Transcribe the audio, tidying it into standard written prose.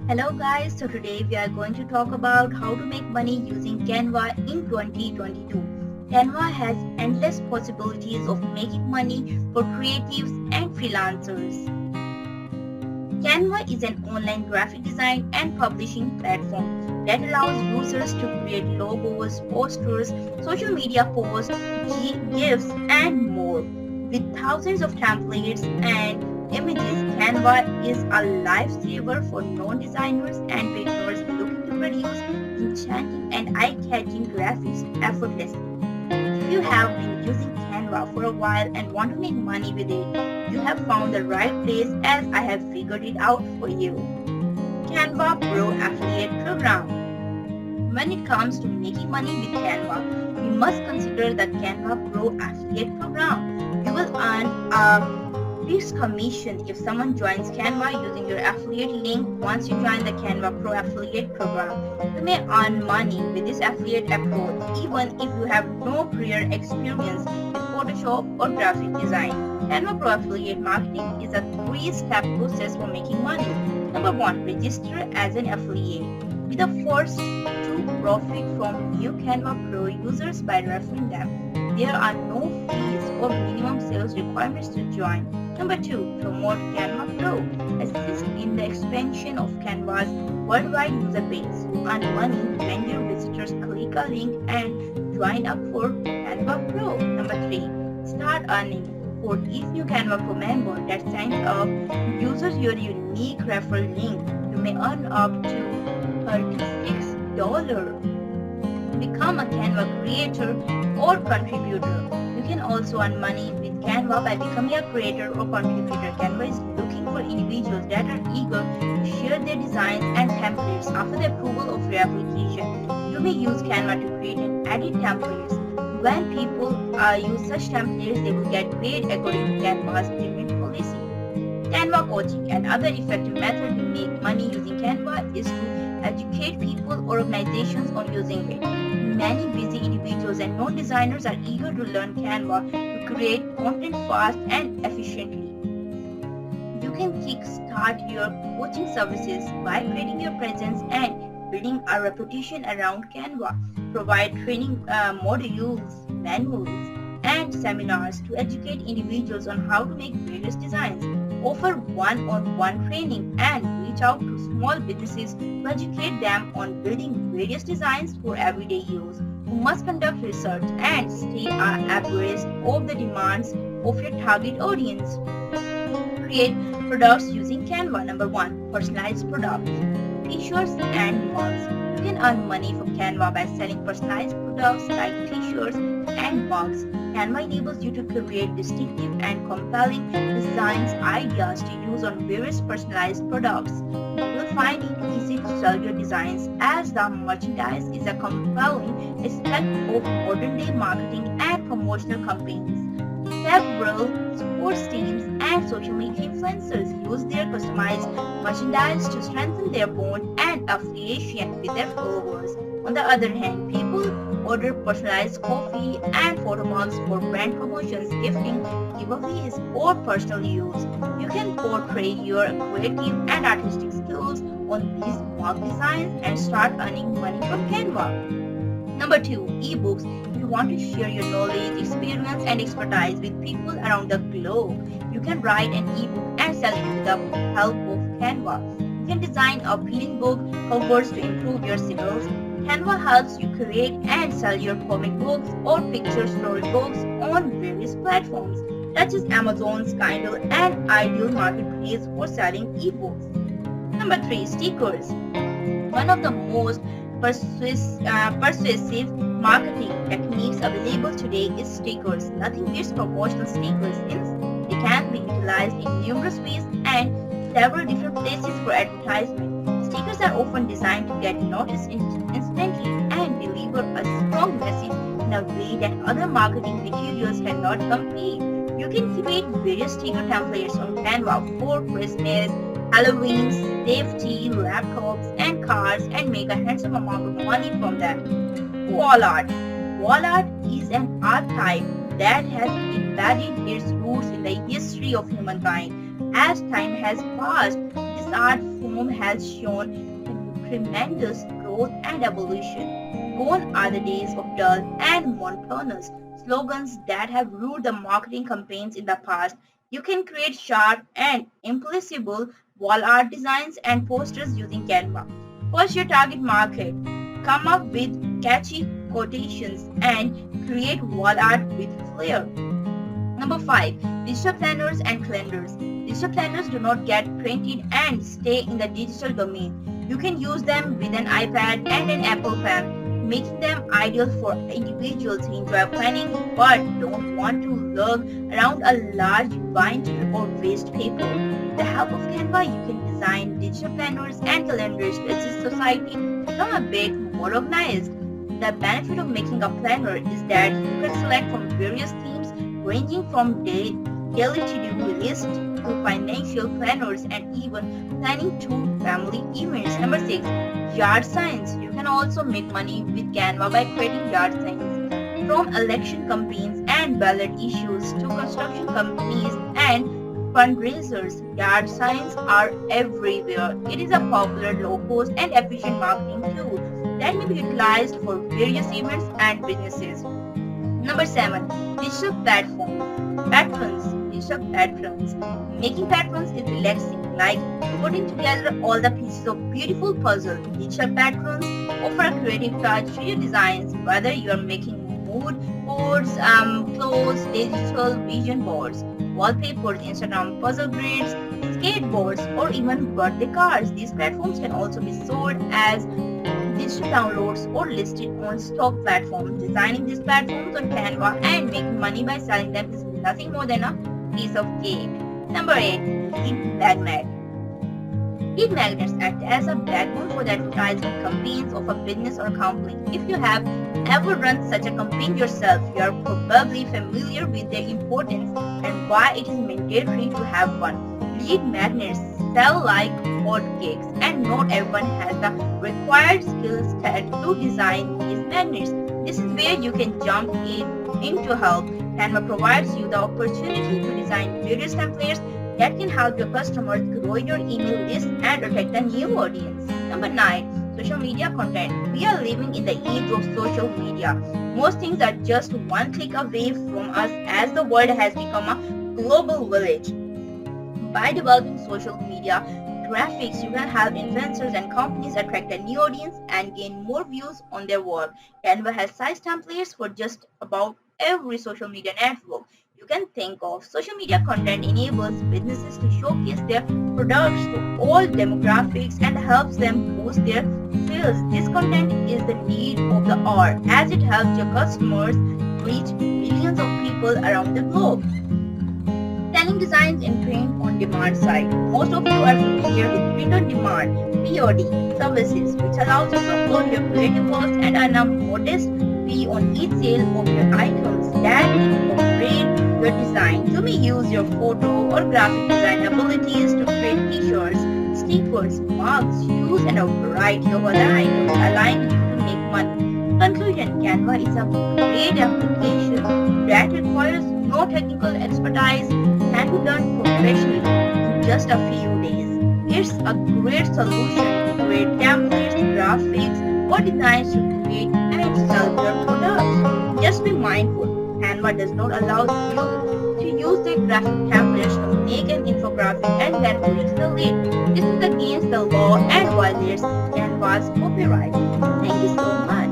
Hello guys, so today we are going to talk about how to make money using Canva in 2022. Canva has endless possibilities of making money for creatives and freelancers. Canva is an online graphic design and publishing platform that allows users to create logos, posters, social media posts, GIFs, and more. With thousands of templates and images, Canva is a lifesaver for non-designers and beginners looking to produce enchanting and eye-catching graphics effortlessly. If you have been using Canva for a while and want to make money with it, you have found the right place as I have figured it out for you. Canva Pro Affiliate Program. When it comes to making money with Canva, we must consider the Canva Pro Affiliate Program. You will earn a fixed commission if someone joins Canva using your affiliate link. Once you join the Canva Pro Affiliate Program, you may earn money with this affiliate approach even if you have no prior experience with Photoshop or graphic design. Canva Pro Affiliate Marketing is a three-step process for making money. Number 1. Register as an affiliate. Be the first to profit from new Canva Pro users by referring them. There are no fees or minimum sales requirements to join. Number 2. Promote Canva Pro. Assist in the expansion of Canva's worldwide user base. You earn money when your visitors click a link and join up for Canva Pro. Number 3. Start earning. For each new Canva Pro member that signs up uses your unique referral link, you may earn up to $36. Become a Canva creator or contributor. You can also earn money with Canva by becoming a creator or contributor. Canva is looking for individuals that are eager to share their designs and templates after the approval of your application. You may use Canva to create and edit templates. When people use such templates, they will get paid according to Canva's payment policy. Canva coaching. Another effective method to make money using Canva is to educate people or organizations on using it. Many busy individuals and non-designers are eager to learn Canva to create content fast and efficiently. You can kickstart your coaching services by creating your presence and building a reputation around Canva. Provide training modules, manuals, and seminars to educate individuals on how to make various designs. Offer one-on-one training and reach out to small businesses to educate them on building various designs for everyday use. You must conduct research and stay abreast of the demands of your target audience. Create products using Canva. Number 1. Personalized products. T-shirts and mugs. You can earn money from Canva by selling personalized products like t-shirts and mugs. Canva enables you to create distinctive and compelling designs ideas to use on various personalized products. You will find it easy to sell your designs as the merchandise is a compelling aspect of modern-day marketing and promotional campaigns. Several sports teams and social media influencers use their customized merchandise to strengthen their bond and affiliation with their followers. On the other hand, people order personalized coffee and photo mugs for brand promotions, gifting, giveaways, or personal use. You can portray your creative and artistic skills on these mug designs and start earning money from Canva. Number 2. Ebooks. If you want to share your knowledge, experience, and expertise with people around the globe, you can write an ebook and sell it with the help of Canva. You can design appealing book covers to improve your sales. Canva helps you create and sell your comic books or picture storybooks on various platforms such as Amazon's Kindle and ideal marketplace for selling ebooks. Number 3. Stickers. One of the most persuasive marketing techniques available today is stickers. Nothing beats promotional stickers since they can be utilized in numerous ways and several different places for advertisement. Stickers are often designed to get noticed instantly and deliver a strong message in a way that other marketing materials cannot compete. You can create various sticker templates on Canva for Christmas, Halloween, safety, laptops, and cars and make a handsome amount of money from them. Wall art. Wall art is an art type that has embedded its roots in the history of humankind. As time has passed, this This art form has shown tremendous growth and evolution. Gone are the days of dull and monotonous slogans that have ruled the marketing campaigns in the past. You can create sharp and impossible wall art designs and posters using Canva. First, your target market. Come up with catchy quotations and create wall art with flair. Number 5. Digital planners and calendars. Digital planners do not get printed and stay in the digital domain. You can use them with an iPad and an Apple Pen, making them ideal for individuals who enjoy planning but don't want to lug around a large binder or waste paper. With the help of Canva, you can design digital planners and calendars to assist society become a bit more organized. The benefit of making a planner is that you can select from various themes ranging from daily to-do list to financial planners and even planning to family events. Number 6. Yard signs. You can also make money with Canva by creating yard signs. From election campaigns and ballot issues to construction companies and fundraisers, yard signs are everywhere. It is a popular, low-cost and efficient marketing tool that may be utilized for various events and businesses. Number 7. Digital platform. Patrons. Digital patrons. Making patrons is relaxing, like putting together all the pieces of beautiful puzzle. Digital patrons offer a creative touch to your designs, whether you are making mood boards, clothes, digital vision boards, wallpapers, Instagram puzzle grids, skateboards, or even birthday cards. These platforms can also be sold as digital downloads or listed on stock platforms. Designing these platforms on Canva and making money by selling them is nothing more than a piece of cake. Number 8. Lead magnet. Lead magnets act as a backbone for the advertising campaigns of a business or company. If you have ever run such a campaign yourself, you are probably familiar with their importance and why it is mandatory to have one. Lead magnets sell like hotcakes, and not everyone has the required skill set to design these magnets. This is where you can jump in to help. Canva provides you the opportunity to design various templates that can help your customers grow your email list and attract a new audience. Number 9. Social media content. We are living in the age of social media. Most things are just one click away from us as the world has become a global village. By developing social media graphics, you can help influencers and companies attract a new audience and gain more views on their work. Canva has size templates for just about every social media network you can think of. Social media content enables businesses to showcase their products to all demographics and helps them boost their sales. This content is the need of the hour as it helps your customers reach millions of people around the globe. Selling designs in print on demand site. Most of you are familiar with print on demand (POD) services, which allows you to upload your creative works and earn a modest fee on each sale of your items that incorporate your design. You may use your photo or graphic design abilities to create t-shirts, stickers, mugs, shoes, and a variety of other items, allowing you to make money. Conclusion: Canva is a great application that requires no technical expertise, can be done professionally in just a few days. It's a great solution to create templates, graphics, or designs to create and sell your products. Just be mindful, Canva does not allow you to use the graphic templates to make an infographic and then resell it. This is against the law and violates Canva's copyright. Thank you so much.